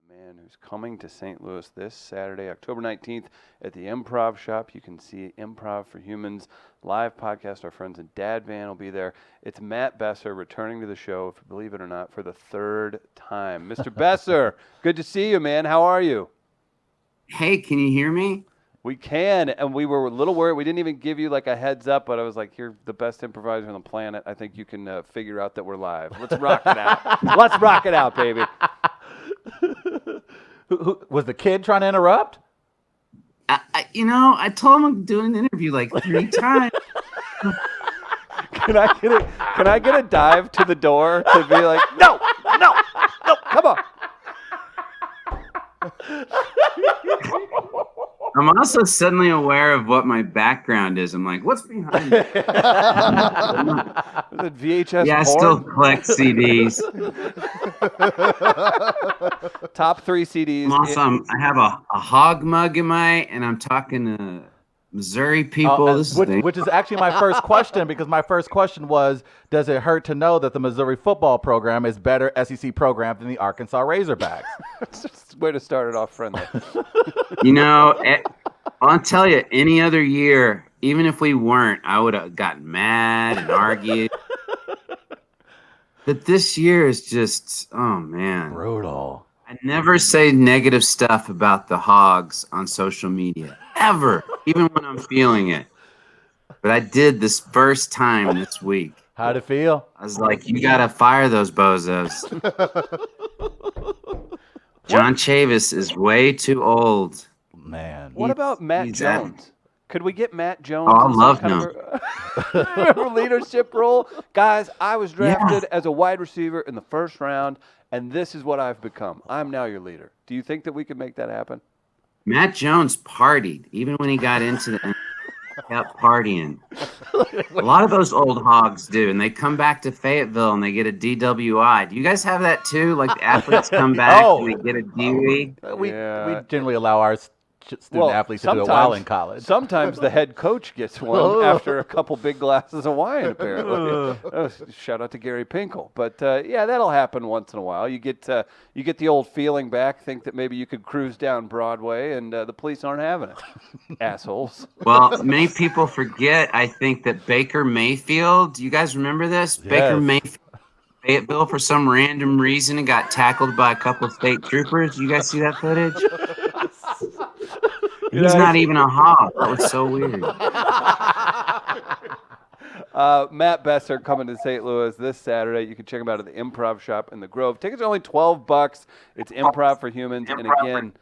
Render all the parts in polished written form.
Man who's coming to St. Louis this Saturday, October 19th at the Improv Shop. You can see Improv for Humans live podcast. Our friends in Dadvan will be there. It's Matt Besser returning to the show, if you believe it or not, for the third time. Mr. Besser, good to see you, man. How are you? Hey, can you hear me? We can, and we were a little worried. We didn't even give you like a heads up, but I was like, you're the best improviser on the planet. I think you can figure out that we're live. Let's rock it out. Let's rock it out, baby. Who was the kid trying to interrupt? I told him I'm doing an interview like 3 times. Can I get a dive to the door to be like, no, come on. I'm also suddenly aware of what my background is. I'm like, what's behind it? Is it VHS Yeah, I porn? still collect CDs. Top 3 CDs. Awesome. I have a hog mug in and I'm talking to Missouri people. Which is actually my first question, because my first question was, does it hurt to know that the Missouri football program is better SEC program than the Arkansas Razorbacks? It's just a way to start it off friendly. I'll tell you, any other year, even if we weren't, I would have gotten mad and argued. But this year is just, oh man. Brutal. I never say negative stuff about the Hogs on social media, ever, even when I'm feeling it. But I did this first time this week. How'd it feel? I was like, you got to fire those bozos. John Chavis is way too old. Man. What about Matt Jones? Could we get Matt Jones? Oh, I love him. Leadership role? Guys, I was drafted as a wide receiver in the first round, and this is what I've become. I'm now your leader. Do you think that we could make that happen? Matt Jones partied, even when he got into the kept partying. A lot of those old Hogs do, and they come back to Fayetteville and they get a DWI. Do you guys have that too? Like the athletes come back and they get a DWI? We generally allow our student athletes to do it while in college. Sometimes the head coach gets one after a couple big glasses of wine, apparently. Shout out to Gary Pinkel. But that'll happen once in a while. You get the old feeling back, think that maybe you could cruise down Broadway, and the police aren't having it. Assholes. Well, many people forget, I think, that Baker Mayfield, do you guys remember this? Yes. Baker Mayfield, Fayetteville, for some random reason, and got tackled by a couple of state troopers. You guys see that footage? He's not even a Hog. That was so weird. Matt Besser coming to St. Louis this Saturday. You can check him out at the Improv Shop in the Grove. Tickets are only $12. It's Improv for Humans. And again,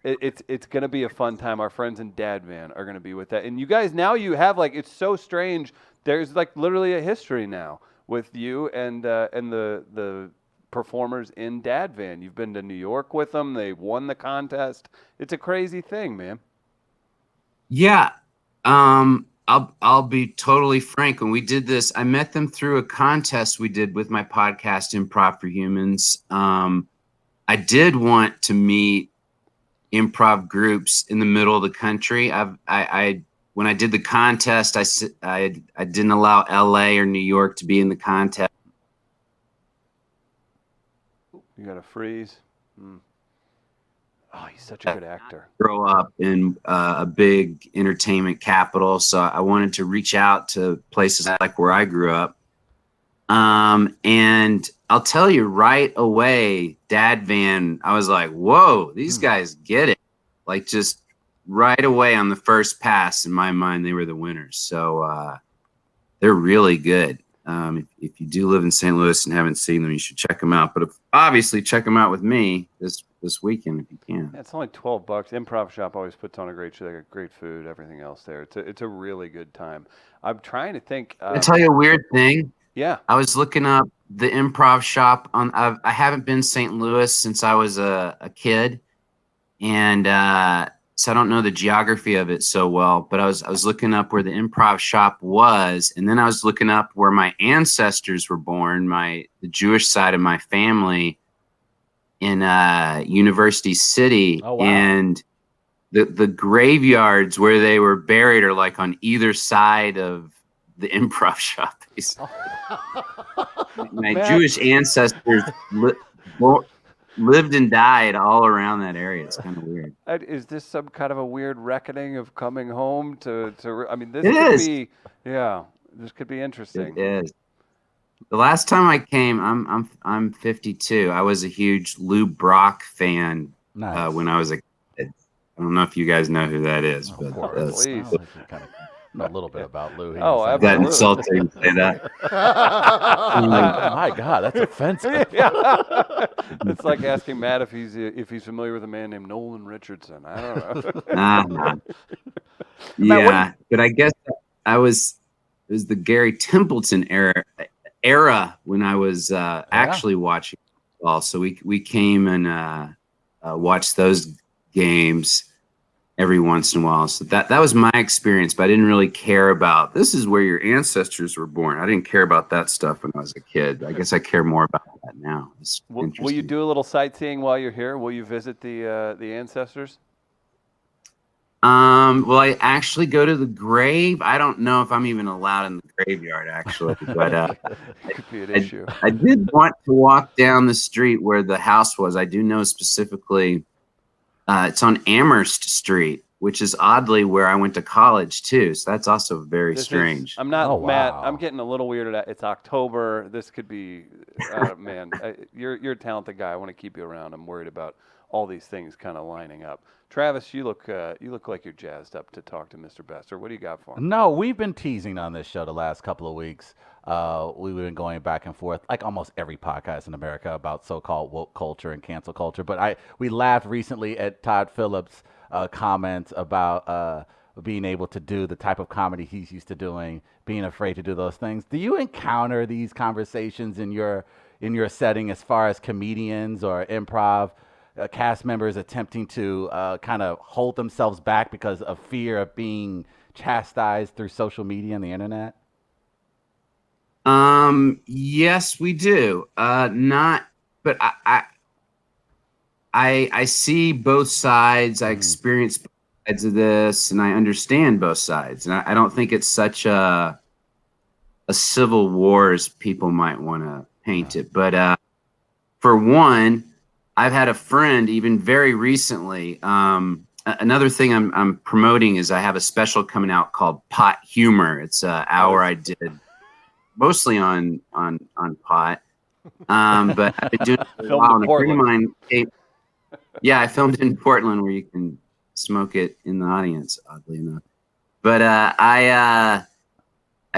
it's going to be a fun time. Our friends in Dadvan are going to be with that. And you guys, now you have, like, it's so strange. There's, like, literally a history now with you and the performers in Dadvan. You've been to New York with them. They won the contest. It's a crazy thing, man. Yeah. I'll be totally frank. When we did this, I met them through a contest we did with my podcast, Improv for Humans. I did want to meet improv groups in the middle of the country. When I did the contest, I didn't allow LA or New York to be in the contest. You got to freeze. Oh, he's such a good actor. Grow up in a big entertainment capital, so I wanted to reach out to places like where I grew up. And I'll tell you right away, Dadvan, I was like, whoa, these guys get it. Like, just right away on the first pass, in my mind, they were the winners. So they're really good. If you do live in St. Louis and haven't seen them, you should check them out. But obviously, check them out with me this weekend if you can. Yeah, it's only $12. Improv Shop always puts on a great show. They got great food, everything else there. It's a really good time. I'm trying to think. I'll tell you a weird thing. Yeah. I was looking up the Improv Shop I haven't been St. Louis since I was a kid, and so I don't know the geography of it so well. But I was looking up where the Improv Shop was, and then I was looking up where my ancestors were born, the Jewish side of my family, in University City. Oh, wow. And the graveyards where they were buried are like on either side of the Improv Shop. My Jewish ancestors lived and died all around that area. It's kind of weird. Is this some kind of a weird reckoning of coming home to I mean, this It could is. be, this could be interesting. It is. The last time I came, I'm 52. I was a huge Lou Brock fan Nice. when I was a kid. I don't know if you guys know who that is, Of but course. Please. Well, you kind of know a little bit about Lou. He Oh, didn't that say much. insulting to say that. Like, oh my God, that's offensive. Yeah. It's like asking Matt if he's familiar with a man named Nolan Richardson. I don't know. Nah. Matt, Yeah, but I guess it was the Gary Templeton era when I was actually watching football. So we came and watched those games every once in a while. So that was my experience, but I didn't really care about this is where your ancestors were born. I didn't care about that stuff when I was a kid. I guess I care more about that now. It's Will you do a little sightseeing while you're here? Will you visit the ancestors? Well, I actually go to the grave. I don't know if I'm even allowed in the graveyard, actually, but Could be an issue. I did want to walk down the street where the house was. I do know specifically it's on Amherst Street, which is oddly where I went to college too. So that's also very strange. I'm not, Oh, wow. Matt. I'm getting a little weirded out. It's October. This could be, man. You're a talented guy. I want to keep you around. I'm worried about all these things kind of lining up. Travis, you look like you're jazzed up to talk to Mr. Besser. What do you got for him? No, we've been teasing on this show the last couple of weeks. We've been going back and forth, like almost every podcast in America, about so-called woke culture and cancel culture. But we laughed recently at Todd Phillips' comments about being able to do the type of comedy he's used to doing, being afraid to do those things. Do you encounter these conversations in your setting as far as comedians or improv cast members attempting to kind of hold themselves back because of fear of being chastised through social media and the internet? Yes, we do. But I see both sides. I experience both sides of this, and I understand both sides. And I don't think it's such a civil war as people might want to paint it. But for one, I've had a friend even very recently. Another thing I'm promoting is I have a special coming out called Pot Humor. It's an hour I did mostly on pot. But I've been doing it for a while. And a friend of mine came, I filmed in Portland where you can smoke it in the audience, oddly enough. But I've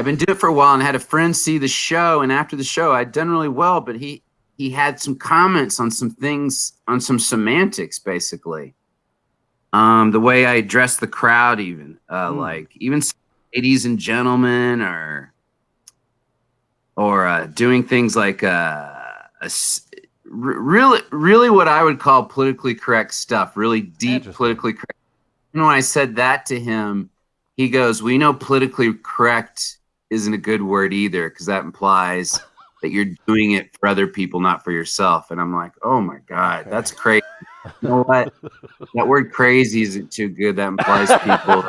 been doing it for a while and had a friend see the show, and after the show I'd done really well, but he had some comments on some things, on some semantics, basically. The way I addressed the crowd, even like even ladies and gentlemen, or doing things like really what I would call politically correct stuff, really deep politically correct. You know, when I said that to him, he goes, "We know politically correct isn't a good word either, because that implies that you're doing it for other people, not for yourself." And I'm like, oh my God, that's crazy. You know what? That word crazy isn't too good. That implies people.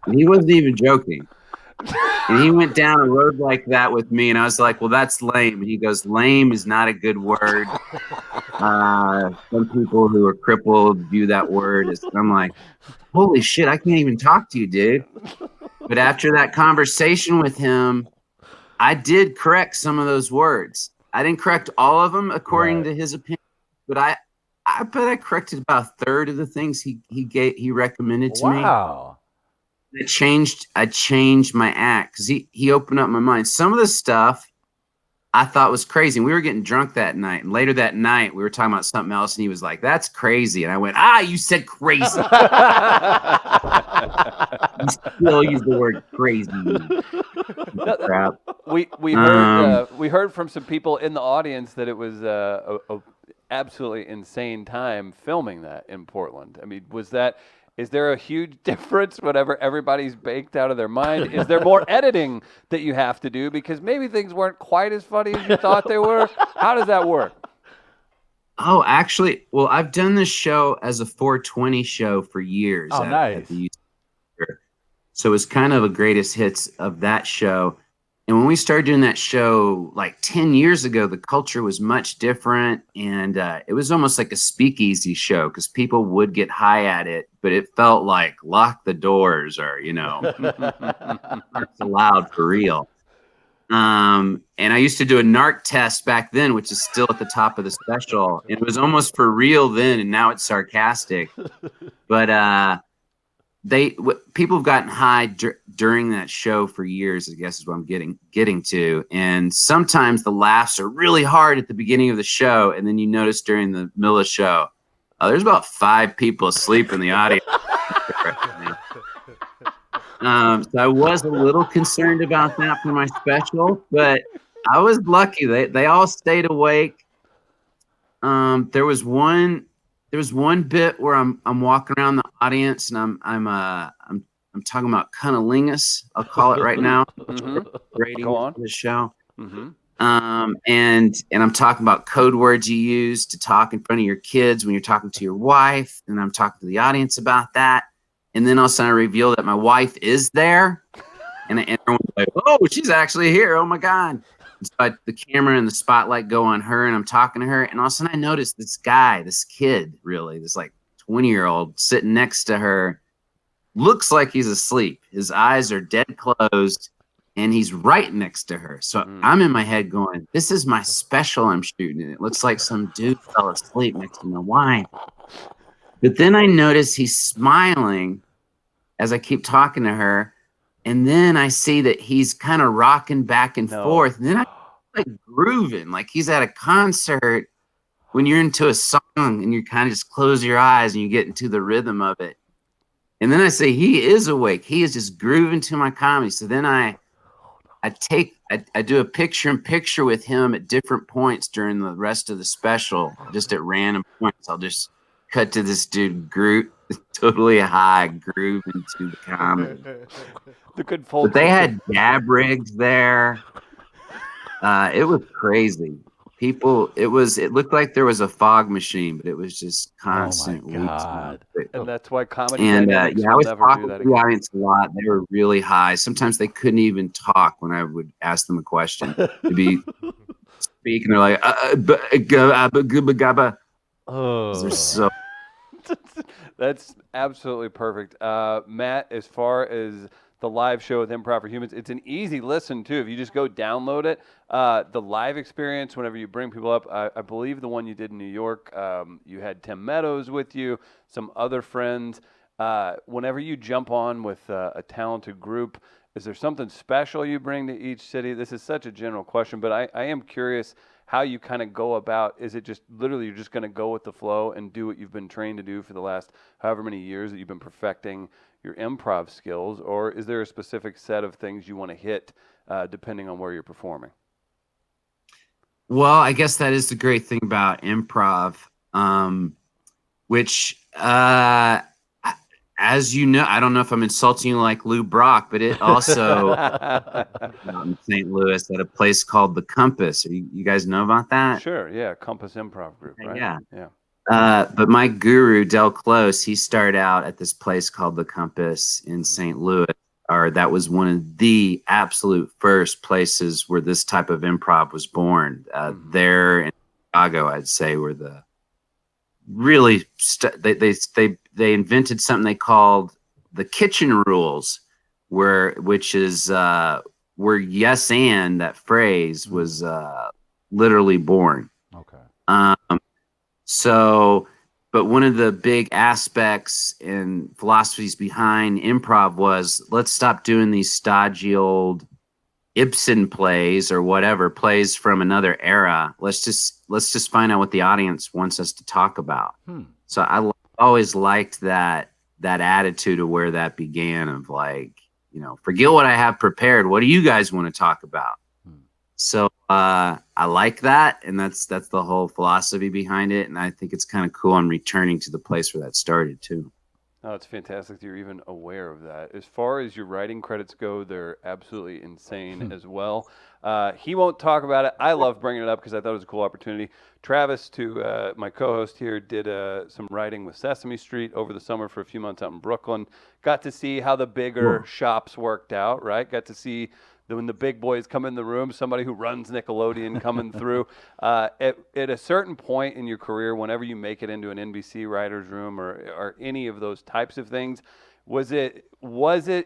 And he wasn't even joking. And he went down a road like that with me, and I was like, well, that's lame. And he goes, lame is not a good word. Some people who are crippled view that word as, I'm like, holy shit, I can't even talk to you, dude. But after that conversation with him, I did correct some of those words. I didn't correct all of them according to his opinion, but I bet I corrected about a third of the things he recommended to me. Wow. I changed my act because he opened up my mind. Some of the stuff I thought was crazy. And we were getting drunk that night. And later that night, we were talking about something else. And he was like, that's crazy. And I went, you said crazy. You still use the word crazy. Crap. We heard from some people in the audience that it was a absolutely insane time filming that in Portland. I mean, is there a huge difference whenever everybody's baked out of their mind? Is there more editing that you have to do because maybe things weren't quite as funny as you thought they were? How does that work? Oh, actually, well, I've done this show as a 420 show for years. Nice. So it's kind of a greatest hits of that show. And when we started doing that show like 10 years ago, the culture was much different. And it was almost like a speakeasy show because people would get high at it, but it felt like lock the doors or, it's allowed for real. And I used to do a narc test back then, which is still at the top of the special. It was almost for real then, and now it's sarcastic. But people have gotten high during that show for years, I guess is what I'm getting to. And sometimes the laughs are really hard at the beginning of the show, and then you notice during the middle of the show, there's about 5 people asleep in the audience. So I was a little concerned about that for my special, but I was lucky. They all stayed awake. There was one bit where I'm walking around the audience and I'm talking about cunnilingus. I'll call it right now. Rating for the show. And I'm talking about code words you use to talk in front of your kids when you're talking to your wife, and I'm talking to the audience about that. And then all of a sudden I reveal that my wife is there, and everyone's like, "Oh, she's actually here! Oh my God!" So the camera and the spotlight go on her, and I'm talking to her, and all of a sudden I notice this kid, really, this like 20-year-old sitting next to her, looks like he's asleep. His eyes are dead closed, and he's right next to her. So I'm in my head going, "This is my special I'm shooting, and it looks like some dude fell asleep next to my wife." But then I notice he's smiling as I keep talking to her. And then I see that he's kind of rocking back and forth. And then I like grooving, like he's at a concert when you're into a song and you kind of just close your eyes and you get into the rhythm of it. And then I say, he is awake. He is just grooving to my comedy. So then I do a picture-in-picture with him at different points during the rest of the special, just at random points. I'll just cut to this dude totally high, grooving to the comedy. The good folks. But they had dab rigs there. It was crazy. It looked like there was a fog machine, but it was just constant. Oh my God. And that's why comedy. And I was talking to the audience a lot. They were really high. Sometimes they couldn't even talk when I would ask them a question. They'd be speaking. They're like, they're so. That's absolutely perfect. Matt, as far as the live show with Improv for Humans, it's an easy listen too. If you just go download it, the live experience, whenever you bring people up, I believe the one you did in New York, you had Tim Meadows with you, some other friends. Whenever you jump on with a talented group, is there something special you bring to each city? This is such a general question, but I am curious how you kind of go about. Is it just literally you're just going to go with the flow and do what you've been trained to do for the last however many years that you've been perfecting your improv skills, or is there a specific set of things you want to hit depending on where you're performing? Well, I guess that is the great thing about improv, which, as you know, I don't know if I'm insulting you like Lou Brock, but it also out in St. Louis at a place called The Compass. You guys know about that? Sure, yeah, Compass Improv Group, right? Yeah. But my guru, Del Close, he started out at this place called The Compass in St. Louis, or that was one of the absolute first places where this type of improv was born. There in Chicago, I'd say, were the really they invented something they called the kitchen rules, which is where yes and that phrase was literally born. Okay. But one of the big aspects and philosophies behind improv was, let's stop doing these stodgy old Ibsen plays or whatever, plays from another era. Let's just find out what the audience wants us to talk about. So I always liked that attitude of where that began, of like, forget what I have prepared. What do you guys want to talk about? So I like that, and that's the whole philosophy behind it, and I think it's kind of cool. I'm returning to the place where that started too. Oh, it's fantastic that you're even aware of that. As far as your writing credits go, they're absolutely insane as well. He won't talk about it. I love bringing it up because I thought it was a cool opportunity. Travis, my co-host here, did some writing with Sesame Street over the summer for a few months out in Brooklyn. Got to see how the bigger shops worked out, right? Got to see when the big boys come in the room, somebody who runs Nickelodeon coming through. At a certain point in your career, whenever you make it into an NBC Writers Room or any of those types of things, was it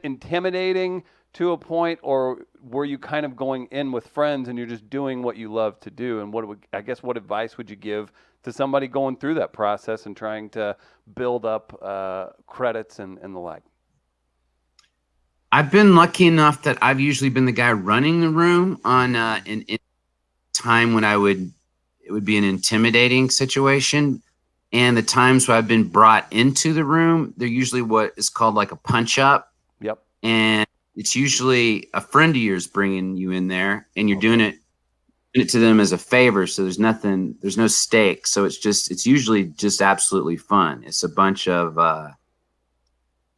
intimidating to a point, or were you kind of going in with friends and you're just doing what you love to do? And what advice would you give to somebody going through that process and trying to build up credits and the like? I've been lucky enough that I've usually been the guy running the room on in time when it would be an intimidating situation. And the times where I've been brought into the room, they're usually what is called like a punch up. Yep. And it's usually a friend of yours bringing you in there, and you're doing it to them as a favor. So there's no stake. So it's usually just absolutely fun. It's a bunch of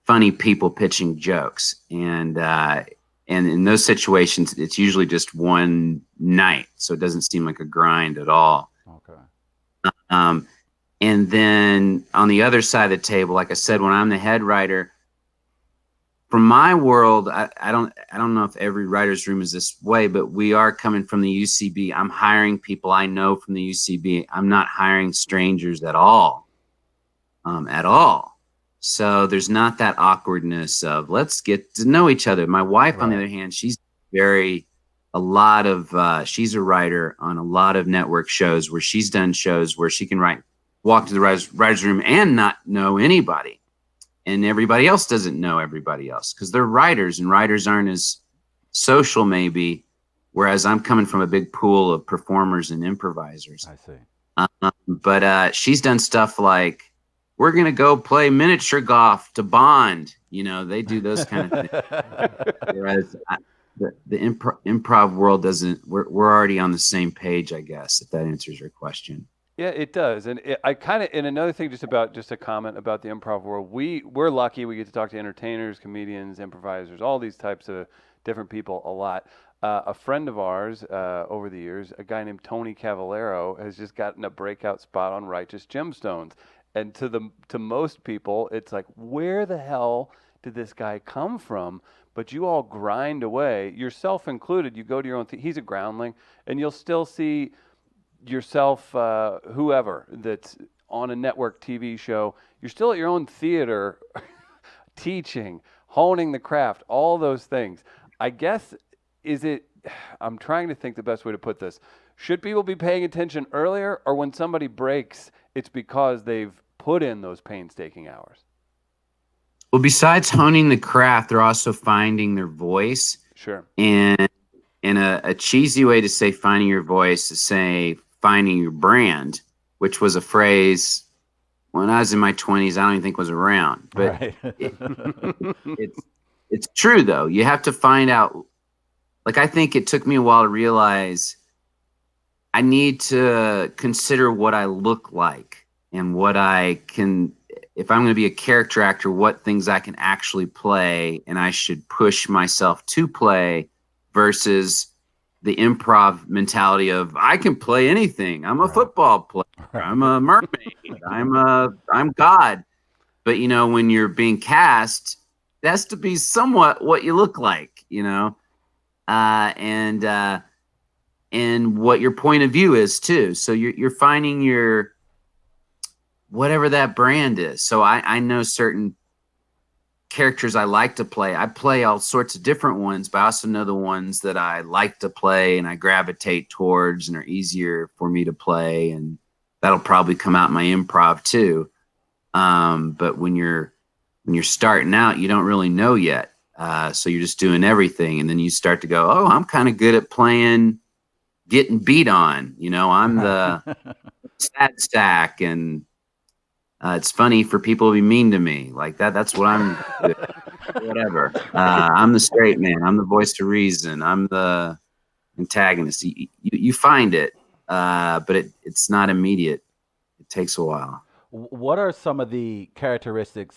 funny people pitching jokes. And in those situations, it's usually just one night. So it doesn't seem like a grind at all. Okay. And then on the other side of the table, like I said, when I'm the head writer, from my world, I don't know if every writer's room is this way, but we are coming from the UCB. I'm hiring people I know from the UCB. I'm not hiring strangers at all. So there's not that awkwardness of let's get to know each other. My wife, on the other hand, she's she's a writer on a lot of network shows where she's done shows where she can walk to the writer's room and not know anybody. And everybody else doesn't know everybody else because they're writers, and writers aren't as social maybe, whereas I'm coming from a big pool of performers and improvisers. I see. But she's done stuff like, we're going to go play miniature golf to bond. They do those kind of things. Whereas the improv world doesn't, we're already on the same page, I guess, if that answers your question. Yeah, it does. And and another thing just a comment about the improv world, we're lucky we get to talk to entertainers, comedians, improvisers, all these types of different people a lot. A friend of ours over the years, a guy named Tony Cavallero, has just gotten a breakout spot on Righteous Gemstones. And to most people, it's like, where the hell did this guy come from? But you all grind away, yourself included. You go to your own he's a groundling, and you'll still see yourself, whoever that's on a network TV show, you're still at your own theater teaching, honing the craft, all those things. I guess, I'm trying to think the best way to put this. Should people be paying attention earlier, or when somebody breaks, it's because they've put in those painstaking hours? Well, besides honing the craft, they're also finding their voice. Sure. And a cheesy way to say finding your voice is say finding your brand, which was a phrase when I was in my 20s, I don't even think was around. But Right. it's true, though. You have to find out. Like, I think it took me a while to realize I need to consider what I look like and what I can, if I'm going to be a character actor, what things I can actually play and I should push myself to play versus the improv mentality of I can play anything. I'm a football player. I'm a mermaid. I'm God. But when you're being cast, it has to be somewhat what you look like, and what your point of view is too. So you're finding your whatever that brand is. So I know certain characters I like to play. I play all sorts of different ones, but I also know the ones that I like to play and I gravitate towards and are easier for me to play, and that'll probably come out in my improv too. But when you're starting out, you don't really know yet. So you're just doing everything, and then you start to go, oh, I'm kind of good at playing getting beat on. I'm the sad sack, and it's funny for people to be mean to me like that. That's what I'm whatever. I'm the straight man. I'm the voice of reason. I'm the antagonist. You find it, but it's not immediate. It takes a while. What are some of the characteristic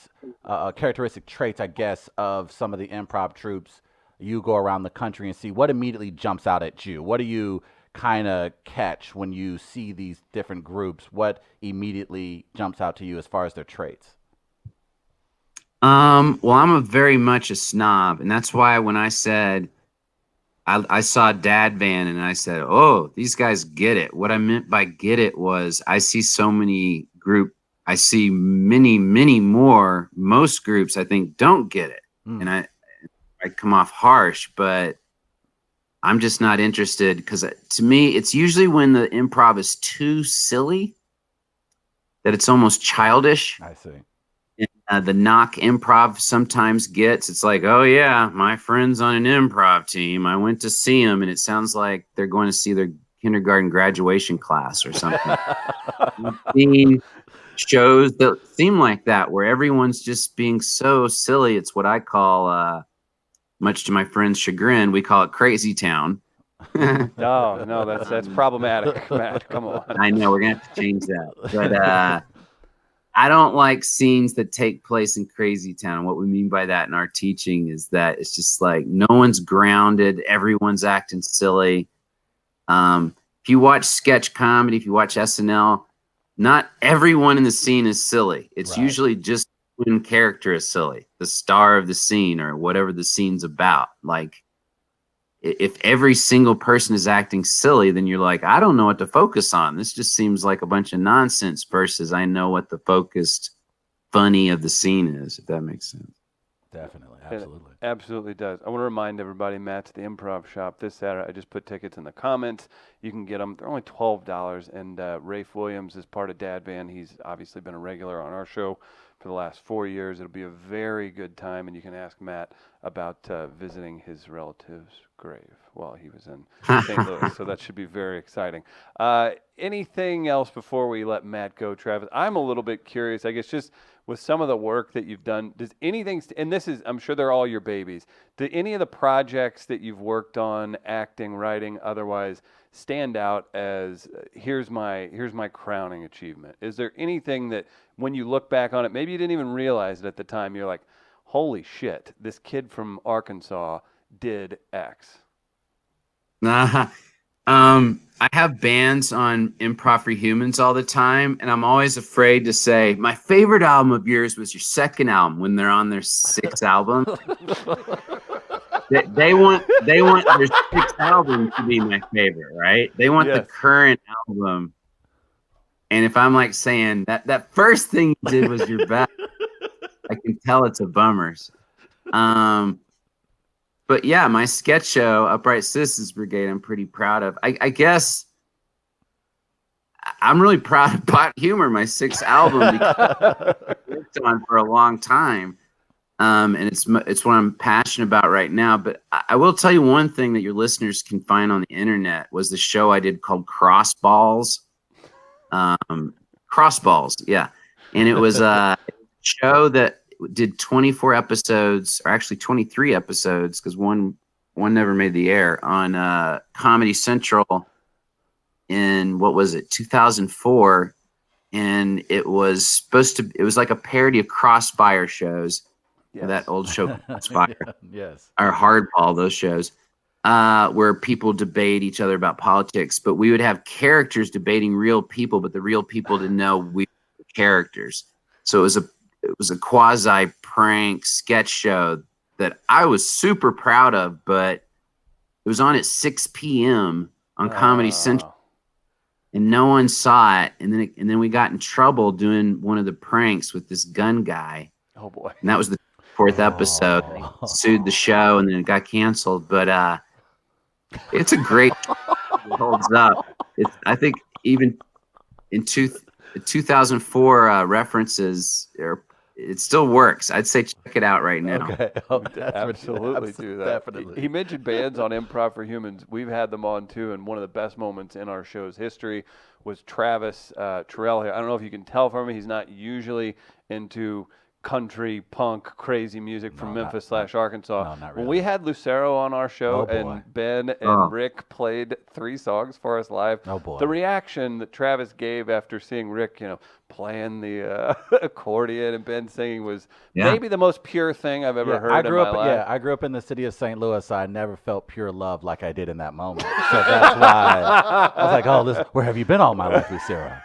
traits, I guess, of some of the improv troupes you go around the country and see? What immediately jumps out at you? What do you kind of catch when you see these different groups? What immediately jumps out to you as far as their traits? Well, I'm very much a snob, and that's why when I said I saw Dad Van and I said, oh, these guys get it. What I meant by get it was I see many more. Most groups I think don't get it. And I come off harsh, but I'm just not interested because to me, it's usually when the improv is too silly that it's almost childish. I see. The knock improv sometimes gets, it's like, oh yeah, my friend's on an improv team. I went to see him, and it sounds like they're going to see their kindergarten graduation class or something. I've seen shows that seem like that, where everyone's just being so silly. It's what I call, much to my friend's chagrin, we call it Crazy Town. No, that's problematic, Matt. Come on. I know, we're gonna have to change that. But I don't like scenes that take place in Crazy Town. What we mean by that in our teaching is that it's just like no one's grounded, everyone's acting silly. If you watch sketch comedy, if you watch SNL, not everyone in the scene is silly. It's Right. usually just one character is silly, the star of the scene or whatever the scene's about. Like, if every single person is acting silly, then you're like, I don't know what to focus on. This just seems like a bunch of nonsense versus I know what the focused funny of the scene is, if that makes sense. Definitely. Absolutely. It absolutely does. I want to remind everybody, Matt's the Improv Shop this Saturday. I just put tickets in the comments. You can get them. They're only $12. And Rafe Williams is part of Dad Van. He's obviously been a regular on our show for the last 4 years. It'll be a very good time, and you can ask Matt about visiting his relative's grave while he was in St. Louis. So that should be very exciting. Anything else before we let Matt go, Travis? I'm a little bit curious, I guess, just with some of the work that you've done. Does anything, and this is, I'm sure they're all your babies, do any of the projects that you've worked on, acting, writing, otherwise, stand out as here's my crowning achievement? Is there anything that when you look back on it, maybe you didn't even realize it at the time, you're like, holy shit, this kid from Arkansas did X? I have bands on Improv For Humans all the time, and I'm always afraid to say, my favorite album of yours was your second album, when they're on their sixth album. They want their sixth album to be my favorite, right? They want the current album. And if I'm like saying that first thing you did was your best, I can tell it's a bummer. But yeah, my sketch show, Upright Citizens Brigade, I'm pretty proud of. I guess I'm really proud of Pot Humor, my sixth album, because I worked on for a long time. And it's what I'm passionate about right now. But I will tell you one thing that your listeners can find on the internet was the show I did called Crossballs. Crossballs, yeah. And it was a show that did 24 episodes, or actually 23 episodes, because one never made the air, on Comedy Central in, what was it, 2004. And it was like a parody of Crossfire shows. Yes. That old show Crossfire. Yes. Or Hardball, those shows, where people debate each other about politics, but we would have characters debating real people, but the real people didn't know we were characters. So it was a quasi prank sketch show that I was super proud of, but it was on at 6 p.m. on Comedy Central, and no one saw it. And then we got in trouble doing one of the pranks with this gun guy. Oh boy! And that was the 4th episode. They sued the show, and then it got canceled. But it's a great show. It holds up. I think even in 2004 references, it still works. I'd say check it out right now. Okay. Absolutely do that. Definitely. He mentioned bands on Improv For Humans. We've had them on too, and one of the best moments in our show's history was Travis Terrell here. I don't know if you can tell from him, he's not usually into country, punk, crazy music from Memphis/Arkansas. No, not really. When we had Lucero on our show, and Ben and Rick played 3 songs for us live, the reaction that Travis gave after seeing Rick, playing the accordion and Ben singing was maybe the most pure thing I've ever heard in my life. Yeah, I grew up in the city of St. Louis, so I never felt pure love like I did in that moment. So that's why I was like, where have you been all my life, Lucero?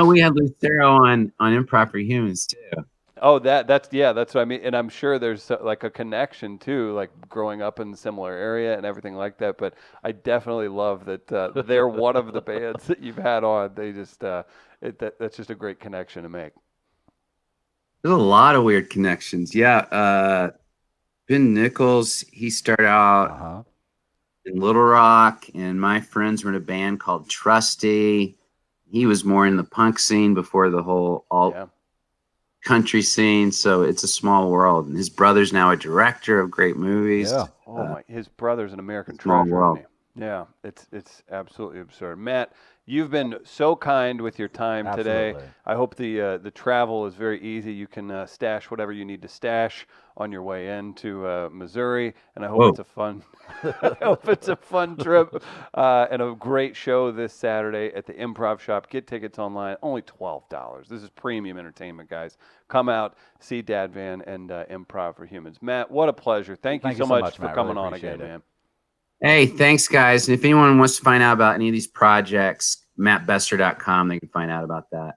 We had Lucero on Improv For Humans too. Oh, that's what I mean, and I'm sure there's like a connection too, like growing up in a similar area and everything like that. But I definitely love that they're one of the bands that you've had on. They just that's just a great connection to make. There's a lot of weird connections. Yeah, Ben Nichols, he started out Uh-huh. in Little Rock, and my friends were in a band called Trusty. He was more in the punk scene before the whole alt Yeah. country scene, so it's a small world. And his brother's now a director of great movies. Yeah. Oh my! His brother's an American small treasure. world. Isn't he? Yeah, it's absolutely absurd. Matt, you've been so kind with your time today. Absolutely. I hope the travel is very easy. You can stash whatever you need to stash on your way into Missouri, and I hope Whoa. it's a fun. I hope it's a fun trip and a great show this Saturday at the Improv Shop. Get tickets online, only $12. This is premium entertainment, guys. Come out, see Dad Van and Improv for Humans. Matt, what a pleasure. Thank you so much for Matt. coming Really on appreciate again, it. man. Hey, thanks, guys. And if anyone wants to find out about any of these projects, mattbesser.com, they can find out about that.